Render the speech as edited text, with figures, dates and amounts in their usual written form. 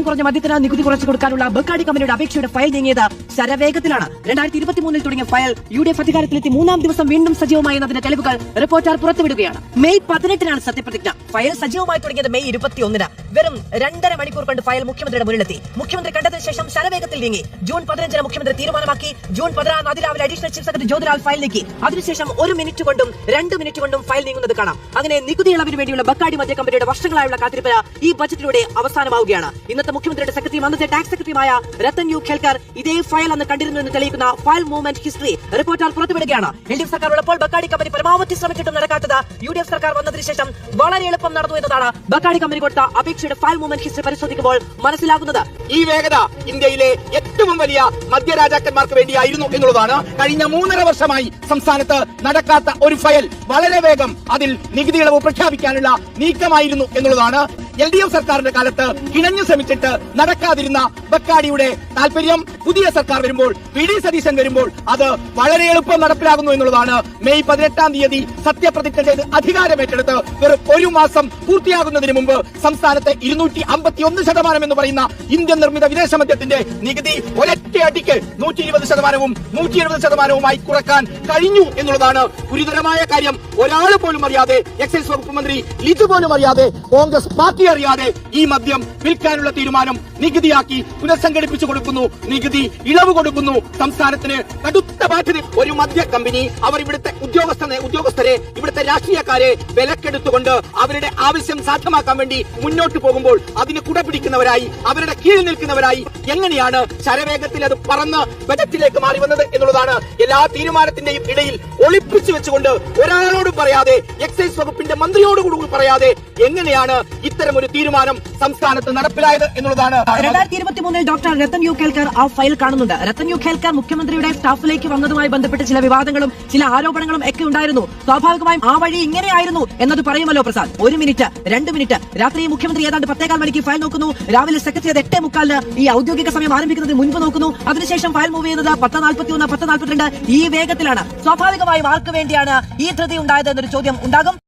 കുറഞ്ഞ മദ്യത്തിന് നികുതി കുറച്ചു കൊടുക്കാനുള്ള ബക്കാടി കമ്പനിയുടെ അപേക്ഷയുടെ ഫയൽ നീങ്ങിയത് ശരവേഗത്തിലാണ്. 2023 തുടങ്ങിയ ഫയൽ UDF അധികാരത്തിലെത്തി 3-ാം ദിവസം വീണ്ടും സജീവമായി എന്നതിന്റെ തെളിവുകൾ റിപ്പോർട്ടർ പുറത്തുവിടുകയാണ്. മെയ് 18-നാണ് സത്യപ്രതിജ്ഞ. ഫയൽ സജീവമായി തുടങ്ങിയത് മെയ് 21-ന്. വെറും 2.5 മണിക്കൂർ കൊണ്ട് ഫയൽ മുഖ്യമന്ത്രിയുടെ മുന്നിലെത്തി. മുഖ്യമന്ത്രി കണ്ടതിന് ശേഷം ശരവേഗത്തിൽ നീങ്ങി. ജൂൺ 15-ന് മുഖ്യമന്ത്രി തീരുമാനമാക്കി. ജൂൺ 16 അതിരാവിലെ additional chief secretary Jyothilal file നീക്കി. അതിനുശേഷം 1 മിനിറ്റ് കൊണ്ടും 2 മിനിറ്റ് കൊണ്ടും ഫയൽ നീങ്ങുന്നത് കാണാം. അങ്ങനെ നികുതി ഇളവിന് വേണ്ടിയുള്ള ബക്കാടി മദ്യ കമ്പനിയുടെ വർഷങ്ങളായുള്ള കാത്തിരിപ്പ് ഈ ബജറ്റിലൂടെ അവസാനമാവുകയാണ്. ഇന്നത്തെ മുഖ്യമന്ത്രിയുടെ സെക്രട്ടറിയും അന്നത്തെ ടാക്സ് സെക്രട്ടറിയുമായ രത്തൻ യു ഖേൽക്കർ ഇതേ ഫയൽ അന്ന് കണ്ടിരുന്നു എന്ന് തെളിയിക്കുന്ന ഫയൽ മൂവ്മെന്റ് ഹിസ്റ്ററി റിപ്പോർട്ടർ പുറത്തുവിടുകയാണ്. LDF സർക്കാർ ഉള്ളപ്പോൾ ബക്കാടി കമ്പനി പരമാവധി ശ്രമിച്ചിട്ടും നടക്കാത്തത് UDF സർക്കാർ വന്നതിന് ശേഷം വളരെ എളുപ്പം നടന്നു എന്നതാണ് ബക്കാടി കമ്പനി കൊടുത്ത അപേക്ഷയുടെ ഫയൽ മൂവ്മെന്റ് ഹിസ്റ്ററി പരിശോധിക്കുമ്പോൾ മനസ്സിലാകുന്നത്. ഈ വേഗത ഇന്ത്യയിലെ ഏറ്റവും വലിയ മദ്യരാജാക്കന്മാർക്ക് വേണ്ടിയായിരുന്നു എന്നുള്ളതാണ്. കഴിഞ്ഞ 3.5 വർഷമായി സംസ്ഥാനത്ത് നടക്കാത്ത ഒരു ഫയൽ വളരെ വേഗം അതിൽ നികുതി ഇളവ് പ്രഖ്യാപിക്കാനുള്ള നീക്കമായിരുന്നു എന്നുള്ളതാണ്. LDF സർക്കാരിന്റെ കാലത്ത് കിണഞ്ഞു ശ്രമിച്ചിട്ട് നടക്കാതിരുന്ന ബക്കാടിയുടെ താല്പര്യം പുതിയ സർക്കാർ വരുമ്പോൾ, PD സതീശൻ വരുമ്പോൾ അത് വളരെ എളുപ്പം നടപ്പിലാകുന്നു എന്നുള്ളതാണ്. മെയ് 18-ാം തീയതി സത്യപ്രതിജ്ഞ ചെയ്ത് അധികാരമേറ്റെടുത്ത് വെറും 1 മാസം പൂർത്തിയാകുന്നതിന് മുമ്പ് സംസ്ഥാനത്തെ 251% എന്ന് പറയുന്ന ഇന്ത്യൻ നിർമ്മിത വിദേശ മദ്യത്തിന്റെ നികുതി ഒരൊറ്റയടിക്ക് 120%-വും 170%-വുമായി കുറക്കാൻ കഴിഞ്ഞു എന്നുള്ളതാണ് ഗുരുതരമായ കാര്യം. ഒരാൾ പോലും അറിയാതെ, എക്സൈസ് വകുപ്പ് മന്ത്രി ലിജു പോലും അറിയാതെ, കോൺഗ്രസ് പാർട്ടി അറിയാതെ ഈ മദ്യം വിൽക്കാനുള്ള തീരുമാനം നികുതിയാക്കി പുനഃസംഘടിപ്പിച്ചു കൊടുക്കുന്നു, നികുതി ഇളവ് കൊടുക്കുന്നു. സംസ്ഥാനത്തിന് കടുത്ത ബാധ്യത. ഒരു മദ്യ കമ്പനി അവർ ഇവിടുത്തെ ഉദ്യോഗസ്ഥരെ ഇവിടുത്തെ രാഷ്ട്രീയക്കാരെ വിലക്കെടുത്തുകൊണ്ട് അവരുടെ ആവശ്യം സാധ്യമാക്കാൻ വേണ്ടി മുന്നോട്ട് പോകുമ്പോൾ അതിന് കുടപിടിക്കുന്നവരായി, അവരുടെ കീഴിൽ നിൽക്കുന്നവരായി എങ്ങനെയാണ് ശരവേഗത്തിൽ അത് പറന്ന് ബജറ്റിലേക്ക് മാറി വന്നത് എന്നുള്ളതാണ്. എല്ലാ തീരുമാനത്തിന്റെയും ഇടയിൽ ഒളിപ്പിച്ചു വെച്ചുകൊണ്ട് ഒരാളോടും പറയാതെ, എക്സൈസ് വകുപ്പിന്റെ മന്ത്രിയോടുകൂടി പറയാതെ എങ്ങനെയാണ് ഇത്തരം ഒരു തീരുമാനം സംസ്ഥാനത്ത് നടപ്പിലായത് എന്നുള്ളതാണ്. 2023 ഡോക്ടർ രത്തൻ യു ഖേൽക്കർ ആ ഫയൽ കാണുന്നുണ്ട്. രത്തൻ യു ഖേൽക്കർ മുഖ്യമന്ത്രിയുടെ സ്റ്റാഫിലേക്ക് വന്നതുമായി ബന്ധപ്പെട്ട് ചില വിവാദങ്ങളും ചില ആരോപണങ്ങളും ഒക്കെ ഉണ്ടായിരുന്നു. സ്വാഭാവികമായും ആ വഴി ഇങ്ങനെയായിരുന്നു എന്നത് പറയുമല്ലോ പ്രസാദ്. 1 മിനിറ്റ്, 2 മിനിറ്റ്, രാത്രി മുഖ്യമന്ത്രി ഏതാണ്ട് 10:15 മണിക്ക് ഫയൽ നോക്കുന്നു. രാവിലെ സെക്രട്ടറി അത് 8:45 ഈ ഔദ്യോഗിക സമയം ആരംഭിക്കുന്നതിന് മുൻപ് നോക്കുന്നു. അതിനുശേഷം ഫയൽ മൂവ് ചെയ്യുന്നത് 10:41, 10:42 ഈ വേഗത്തിലാണ്. സ്വാഭാവികമായും ആർക്ക് വേണ്ടിയാണ് ഈ ധൃതി ഉണ്ടായത് എന്നൊരു ചോദ്യം ഉണ്ടാകും.